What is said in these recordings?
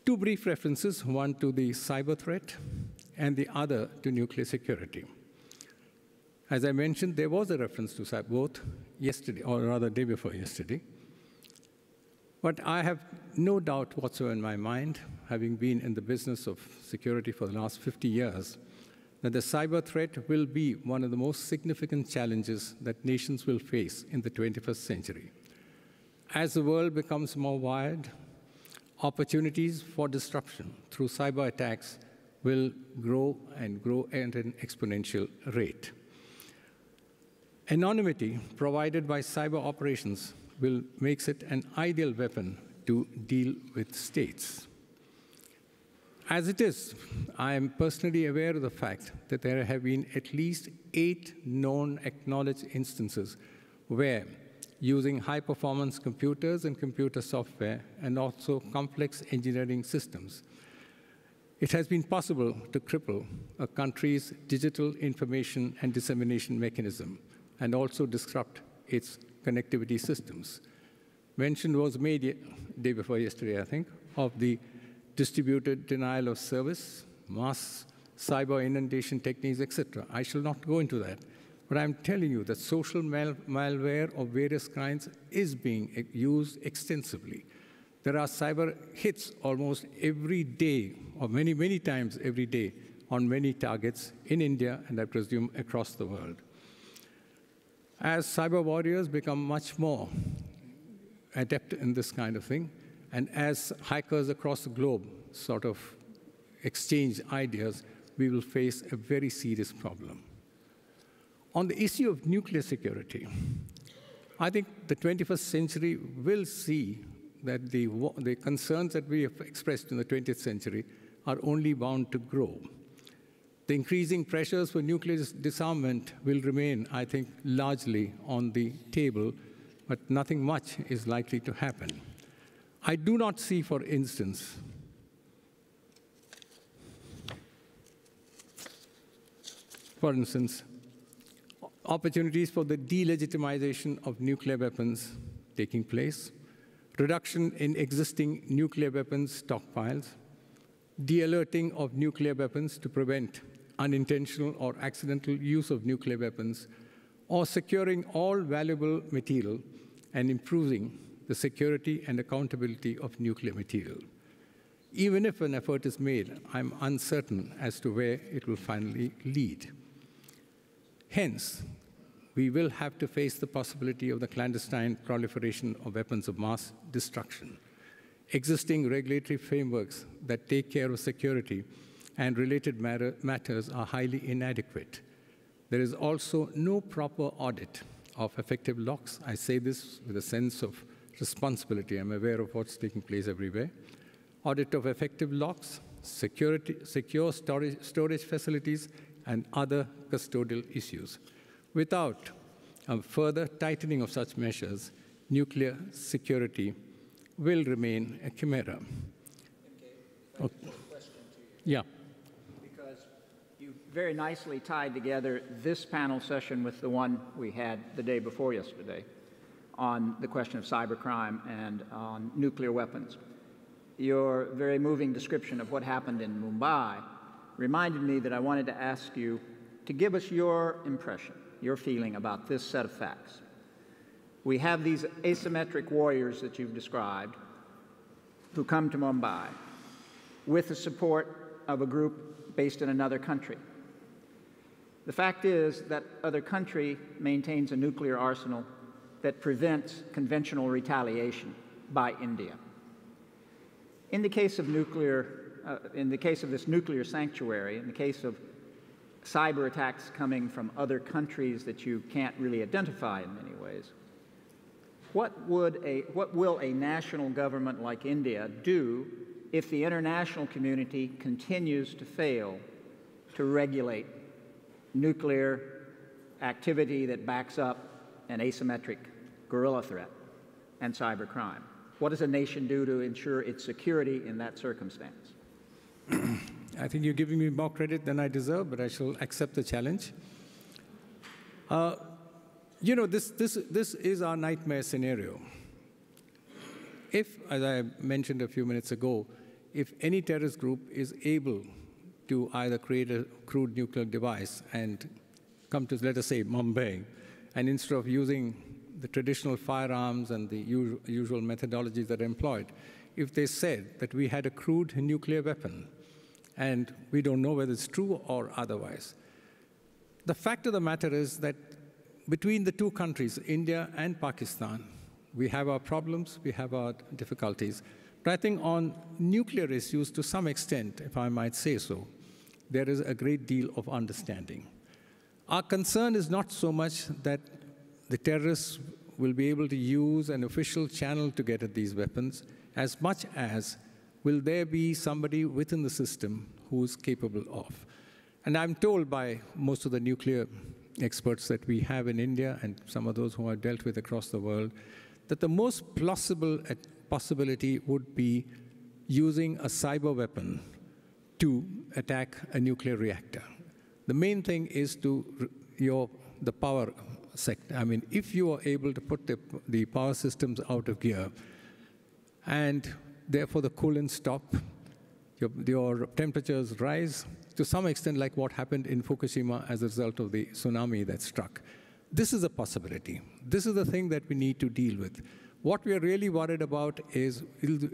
Two brief references, one to the cyber threat and the other to nuclear security. As I mentioned, there was a reference to both yesterday, or rather day before yesterday. But I have no doubt whatsoever in my mind, having been in the business of security for the last 50 years, that the cyber threat will be one of the most significant challenges that nations will face in the 21st century. As the world becomes more wired, opportunities for disruption through cyber attacks will grow at an exponential rate. Anonymity provided by cyber operations makes it an ideal weapon to deal with states. As it is, I am personally aware of the fact that there have been at least 8 known acknowledged instances where, using high-performance computers and computer software, and also complex engineering systems, it has been possible to cripple a country's digital information and dissemination mechanism, and also disrupt its connectivity systems. Mention was made day before yesterday, I think, of the distributed denial of service, mass cyber inundation techniques, etc. I shall not go into that. But I'm telling you that social malware of various kinds is being used extensively. There are cyber hits almost every day, or many, many times every day, on many targets in India, and I presume across the world. As cyber warriors become much more adept in this kind of thing, and as hackers across the globe sort of exchange ideas, we will face a very serious problem. On the issue of nuclear security, I think the 21st century will see that the concerns that we have expressed in the 20th century are only bound to grow. The increasing pressures for nuclear disarmament will remain, I think, largely on the table, but nothing much is likely to happen. I do not see, for instance, opportunities for the delegitimization of nuclear weapons taking place, reduction in existing nuclear weapons stockpiles, de-alerting of nuclear weapons to prevent unintentional or accidental use of nuclear weapons, or securing all valuable material and improving the security and accountability of nuclear material. Even if an effort is made, I'm uncertain as to where it will finally lead. Hence, we will have to face the possibility of the clandestine proliferation of weapons of mass destruction. Existing regulatory frameworks that take care of security and related matters are highly inadequate. There is also no proper audit of effective locks. I say this with a sense of responsibility. I'm aware of what's taking place everywhere. Audit of effective locks, secure storage facilities, and other custodial issues. Without a further tightening of such measures, nuclear security will remain a chimera. Okay. If I could put a question to you. Yeah. Because you very nicely tied together this panel session with the one we had the day before yesterday on the question of cybercrime and on nuclear weapons. Your very moving description of what happened in Mumbai reminded me that I wanted to ask you to give us your impression, your feeling about this set of facts. We have these asymmetric warriors that you've described who come to Mumbai with the support of a group based in another country. The fact is that other country maintains a nuclear arsenal that prevents conventional retaliation by India. In the case of this nuclear sanctuary, in the case of cyber attacks coming from other countries that you can't really identify in many ways, what will a national government like India do if the international community continues to fail to regulate nuclear activity that backs up an asymmetric guerrilla threat and cybercrime? What does a nation do to ensure its security in that circumstance? I think you're giving me more credit than I deserve, but I shall accept the challenge. You know, this is our nightmare scenario. If, as I mentioned a few minutes ago, if any terrorist group is able to either create a crude nuclear device and come to, let us say, Mumbai, and instead of using the traditional firearms and the usual methodologies that are employed, if they said that we had a crude nuclear weapon, and we don't know whether it's true or otherwise. The fact of the matter is that between the two countries, India and Pakistan, we have our problems, we have our difficulties. But I think on nuclear issues, to some extent, if I might say so, there is a great deal of understanding. Our concern is not so much that the terrorists will be able to use an official channel to get at these weapons, as much as will there be somebody within the system who is capable of. And I'm told by most of the nuclear experts that we have in India and some of those who I've dealt with across the world, that the most plausible possibility would be using a cyber weapon to attack a nuclear reactor. The main thing is the power sector. I mean, if you are able to put the power systems out of gear, and therefore the coolants stop, your temperatures rise, to some extent like what happened in Fukushima as a result of the tsunami that struck. This is a possibility. This is the thing that we need to deal with. What we are really worried about is,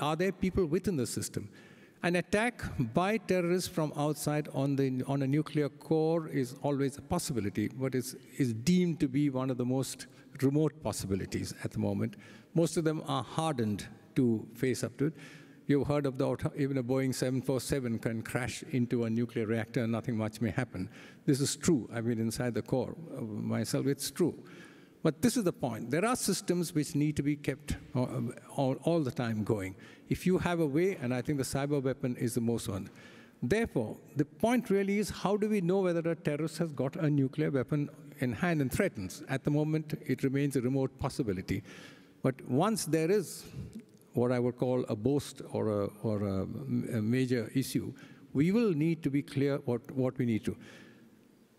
are there people within the system? An attack by terrorists from outside on a nuclear core is always a possibility, but is deemed to be one of the most remote possibilities at the moment. Most of them are hardened to face up to it. You've heard of even a Boeing 747 can crash into a nuclear reactor and nothing much may happen. This is true. I've been inside the core myself. It's true. But this is the point. There are systems which need to be kept all the time going. If you have a way, and I think the cyber weapon is the most one. Therefore, the point really is, how do we know whether a terrorist has got a nuclear weapon in hand and threatens? At the moment, it remains a remote possibility. But once there is what I would call a boast or a major issue, we will need to be clear what we need to.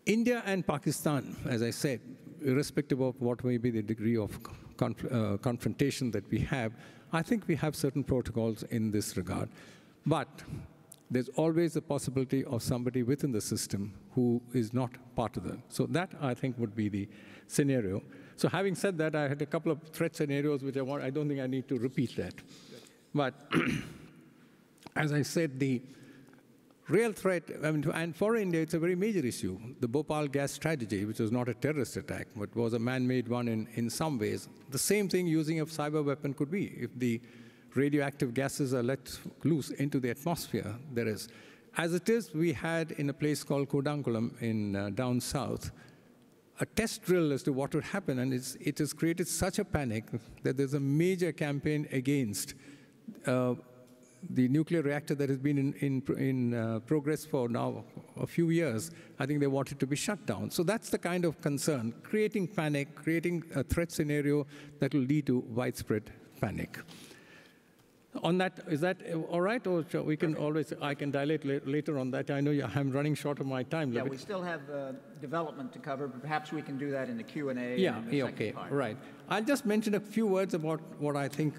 India and Pakistan, as I said, irrespective of what may be the degree of confrontation that we have, I think we have certain protocols in this regard. But there's always the possibility of somebody within the system who is not part of them. So that, I think, would be the scenario. So having said that, I had a couple of threat scenarios which I don't think I need to repeat that. But as I said, the real threat, and for India, it's a very major issue. The Bhopal gas tragedy, which was not a terrorist attack, but was a man-made one in some ways. The same thing using a cyber weapon could be. If the radioactive gases are let loose into the atmosphere, there is. As it is, we had in a place called Kudankulam in down south, a test drill as to what would happen, and it has created such a panic that there's a major campaign against the nuclear reactor that has been in progress for now a few years. I think they want it to be shut down. So that's the kind of concern, creating panic, creating a threat scenario that will lead to widespread panic. On that, is that all right? Or we can always, I can dilate later on that. I know I'm running short of my time. Yeah, we still have development to cover, but perhaps we can do that in the Q&A. Yeah, okay, part. Right. I'll just mention a few words about what I think,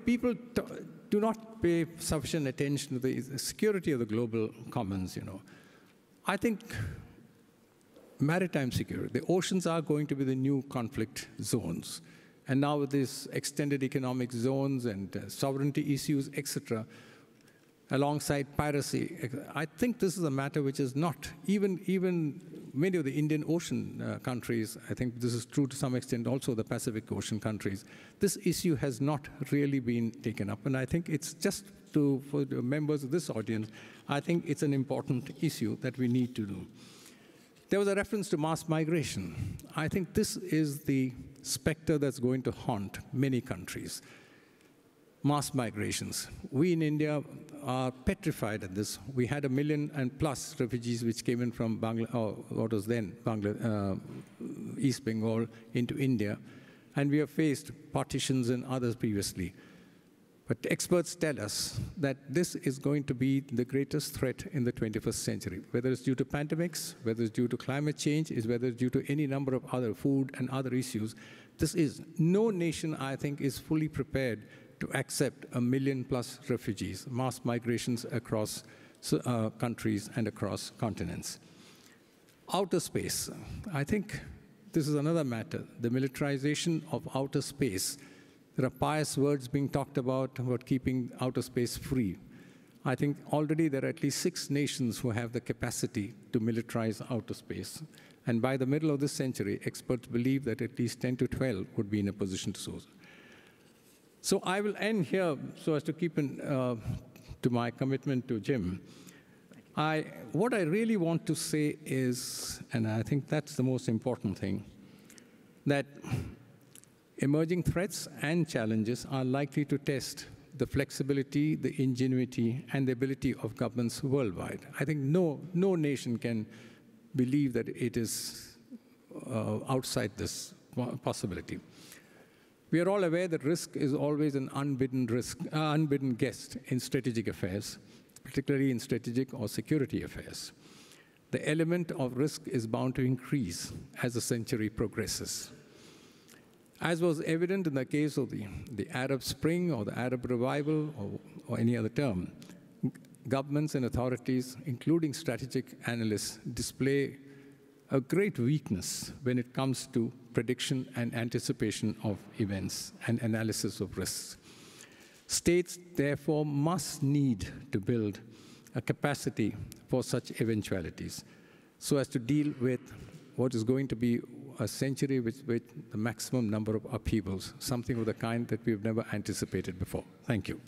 people do not pay sufficient attention to the security of the global commons, I think maritime security, the oceans are going to be the new conflict zones. And now with these extended economic zones and sovereignty issues, etc., alongside piracy, I think this is a matter which is not, even many of the Indian Ocean countries, I think this is true to some extent also the Pacific Ocean countries, this issue has not really been taken up. And I think it's just for the members of this audience, I think it's an important issue that we need to do. There was a reference to mass migration. I think this is the specter that's going to haunt many countries. Mass migrations. We in India are petrified at this. We had 1 million and plus refugees which came in from what was then East Bengal into India. And we have faced partitions and others previously. But experts tell us that this is going to be the greatest threat in the 21st century, whether it's due to pandemics, whether it's due to climate change, whether it's due to any number of other food and other issues. No nation, I think, is fully prepared to accept 1 million+ refugees, mass migrations across countries and across continents. Outer space, I think this is another matter, the militarization of outer space. There are pious words being talked about keeping outer space free. I think already there are at least 6 nations who have the capacity to militarize outer space. And by the middle of this century, experts believe that at least 10 to 12 would be in a position to so. So I will end here so as to keep to my commitment to Jim. What I really want to say is, and I think that's the most important thing, that emerging threats and challenges are likely to test the flexibility, the ingenuity, and the ability of governments worldwide. I think no nation can believe that it is outside this possibility. We are all aware that risk is always an unbidden guest in strategic affairs, particularly in strategic or security affairs. The element of risk is bound to increase as the century progresses. As was evident in the case of the Arab Spring or the Arab Revival or any other term, governments and authorities, including strategic analysts, display a great weakness when it comes to prediction and anticipation of events and analysis of risks. States, therefore, must need to build a capacity for such eventualities so as to deal with what is going to be a century with the maximum number of upheavals, something of the kind that we've never anticipated before. Thank you.